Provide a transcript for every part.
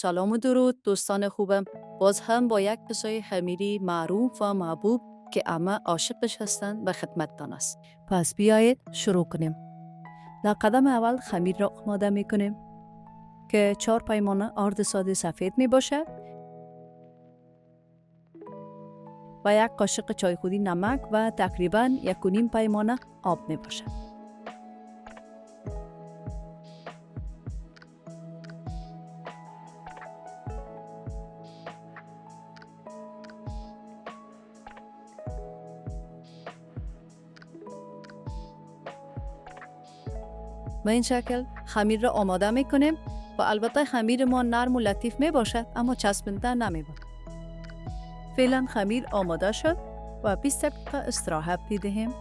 سلام و درود دوستان خوبم. باز هم با یک غذای خمیری معروف و محبوب که همه عاشقش هستند به خدمتتان است. پس بیایید شروع کنیم. در قدم اول خمیر را آماده می کنیم که 4 پیمانه آرد ساده سفید می باشد و 1 قاشق چای خودی نمک و تقریباً 1.5 پیمانه آب می باشد. به این شکل خمیر را آماده می کنیم و البته خمیر ما نرم و لطیف می باشد اما چسبنده نمی باشد. فعلا خمیر آماده شد و 20 دقیقه استراحت بدهیم.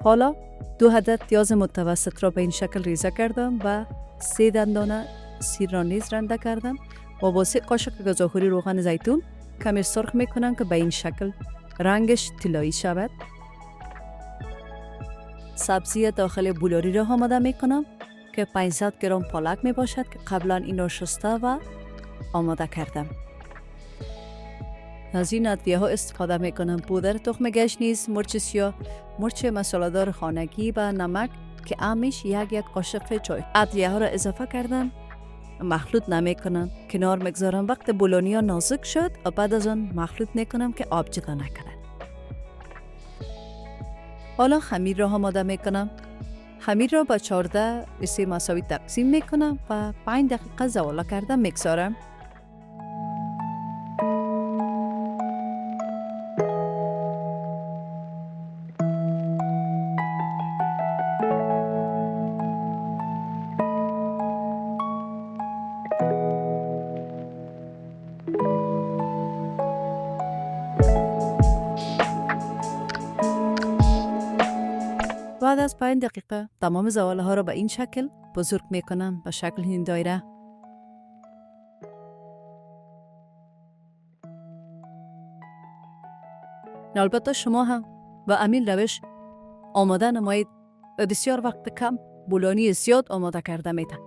حالا 2 عدد پیاز متوسط را به این شکل ریزه کردم و 3 دندانه سیر را نیز رنده کردم و با 3 قاشق غذاخوری روغن زیتون کمی سرخ می کنم که به این شکل رنگش طلایی شود. سبزی داخل بولاری را آماده می کنم که 500 گرم پالک می باشد که قبلا این را شسته و آماده کردم. از این ادویه ها استفاده می کنم: پودر تخم گشنیز، مرچ سیاه، مرچ مساله دار خانگی و نمک که همیش 1 قاشق چای. ادویه ها را اضافه کردم، مخلوط نمی کنم، کنار میگذارم. وقت بولونیا نازک شد و بعد از آن مخلوط می کنم که آب جدا نکند. حالا خمیر را آماده می کنم. خمیر را به 14 حصه مساوی تقسیم می کنم و 5 دقیقه زواله کرده میگذارم. بعد از 5 دقیقه تمام زواله ها را به این شکل بزرگ می کنم، به شکل این دایره. البته شما هم به همین روش آماده نمایید و بسیار وقت کم بولانی زیاد آماده کرده میتن.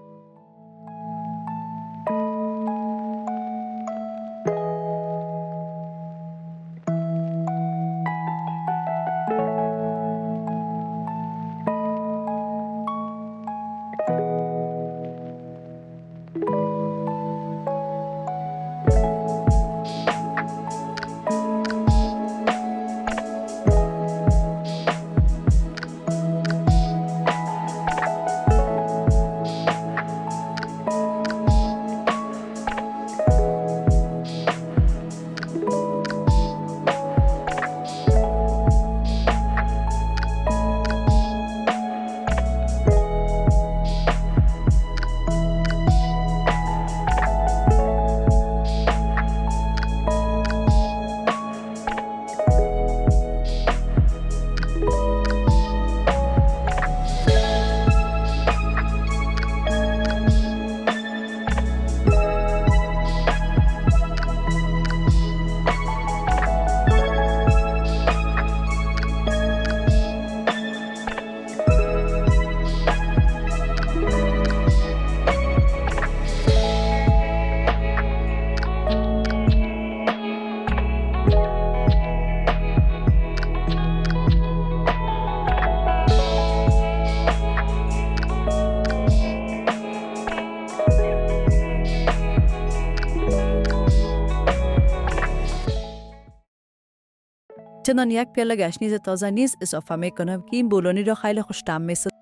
چنان 1 پیاله گشنیز تازه نیز اضافه می کنم که این بولانی را خیلی خوش طعم می سازد.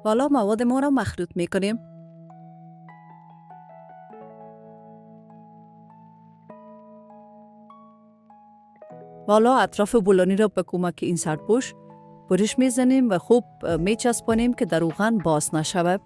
حالا مواد ما را مخلوط می کنیم. حالا اطراف بولانی را به کمک این سرپوش برش می زنیم و خوب می چسبانیم که در روغن باز نشود.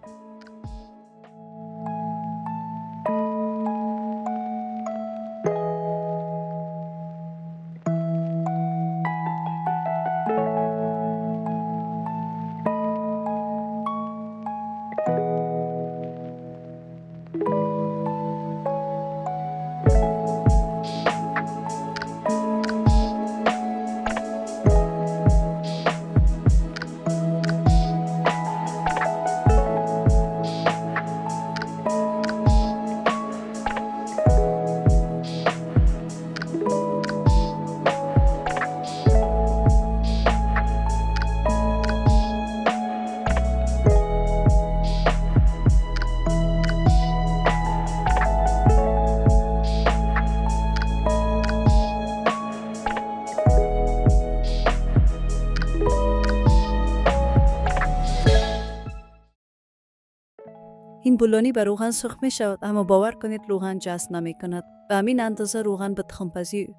این بولانی به روغن سرخ می شود، اما باور کنید روغن جذب نمی کند. به همین اندازه روغن به تخم‌پزی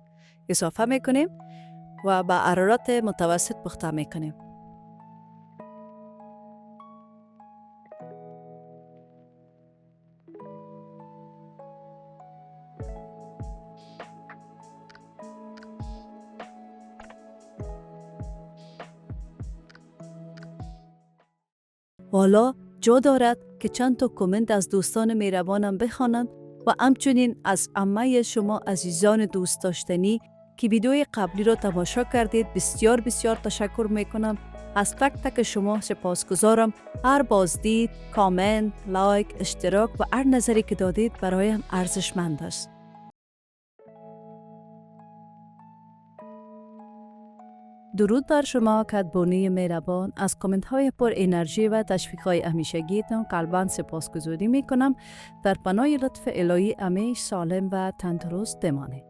اضافه می کنیم و به حرارت متوسط پخته می کنیم. حالا جا دارد که چند تا کامنت از دوستان مهربانم بخوانم و همچنین از عمه شما عزیزان دوست داشتنی که ویدیوی قبلی را تماشا کردید بسیار بسیار تشکر میکنم. از تک تک شما سپاسگزارم. هر بازدید، کامنت، لایک، اشتراک و هر نظری که دادید برایم ارزشمند است. درود بر شما کدبانی مهربان. از کامنت های پر انرژی و تشویق های همیشگیتان قلباً سپاسگزاری می کنم. در پناه لطف الهی همیشه سالم و تندرست بمانید.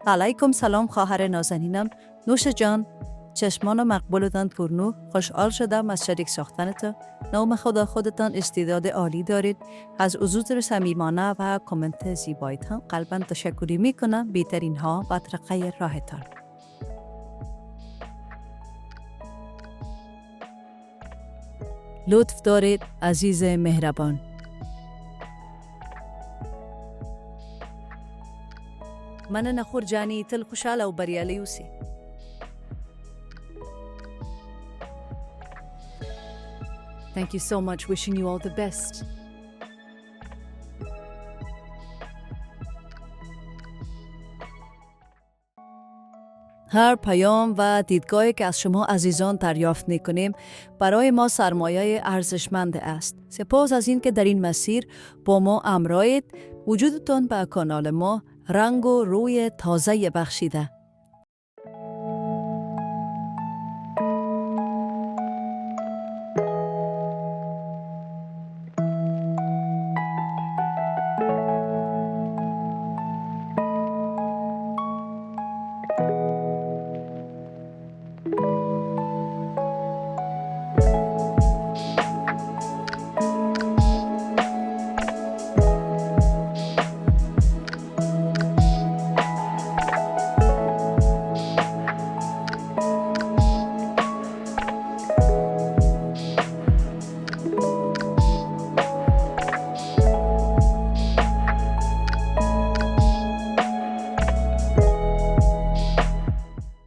علیکم سلام خواهر نازنینم. نوش جان، چشمان مقبولتان پرنور. خوشحال شدم از شریک ساختنتان. نام خدا خودتان استعداد عالی دارید. از حضور صمیمانه و کامنت زیبایتان قلباً تشکری می کنم. بهترین ها و ترقی راهتان. لطف دارید عزیز مهربان. من نخور جانی تل خوشحال و بریالی اوسی. Thank you so much. Wishing you all the best. هر پیام و دیدگاهی که از شما عزیزان دریافت می‌کنیم برای ما سرمایه ارزشمند است. سپاس از این که در این مسیر با ما همراهید. وجودتان به کانال ما رنگ و روی تازه بخشیده.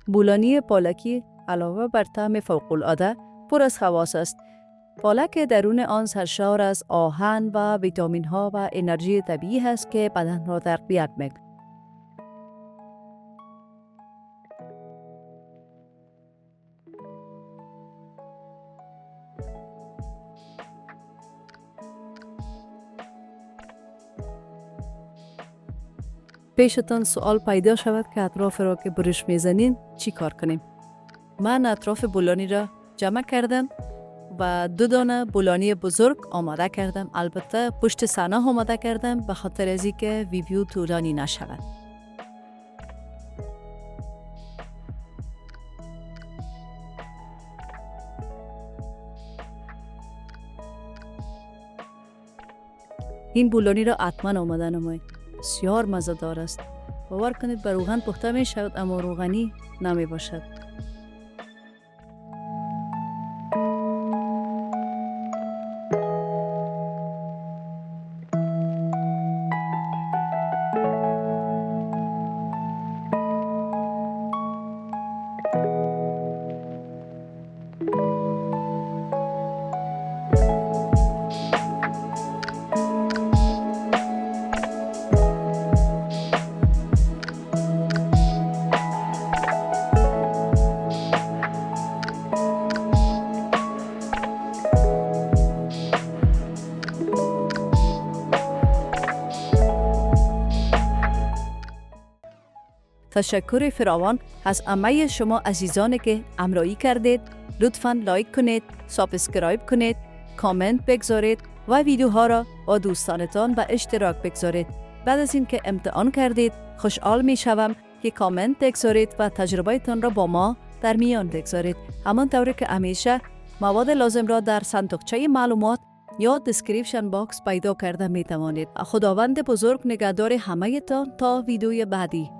بولانی پالکی علاوه بر طعم فوق‌العاده پر از خواص است. پالک درون آن سرشار از آهن و ویتامین ها و انرژی طبیعی است که بدن را تقویت می‌کند. پیشتان سوال پیدا شود که اطراف را که برش میزنین چی کار کنیم؟ من اطراف بولانی را جمع کردم و 2 دانه بولانی بزرگ آماده کردم. البته پشت صحنه آماده کردم به خاطر از اینکه ویدیو طولانی نشود. این بولانی را حتما آماده نمایید. بسیار مزه‌دار است. باور کنید به روغن پخته می شود اما روغنی نمی باشد. تشکر فراوان از همه شما عزیزانی که همراهی کردید. لطفاً لایک کنید، سابسکرایب کنید، کامنت بگذارید و ویدیوها را با دوستانتان به اشتراک بگذارید. بعد از این که امتحان کردید خوشحال می شوم که کامنت بگذارید و تجربه‌تان را با ما در میان بگذارید. همانطوری که همیشه مواد لازم را در صندوقچه معلومات یا دیسکریپشن باکس پیدا کرده می توانید. خداوند بزرگ نگهدار همه تان تا ویدیوی بعدی.